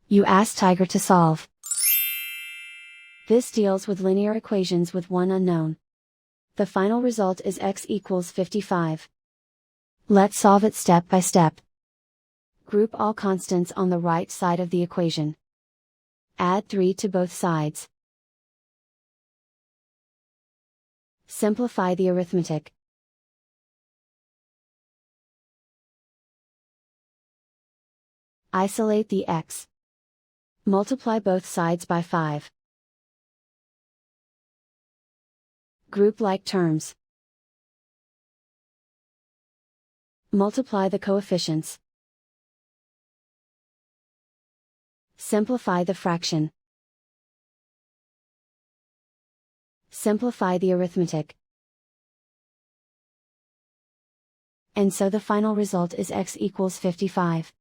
You ask Tiger to solve. This deals with linear equations with one unknown. The final result is x equals 55. Let's solve it step by step. Group all constants on the right side of the equation. Add 3 to both sides. Simplify the arithmetic. Isolate the x. Multiply both sides by 5. Group like terms. Multiply the coefficients. Simplify the fraction. Simplify the arithmetic. And so the final result is x equals 55.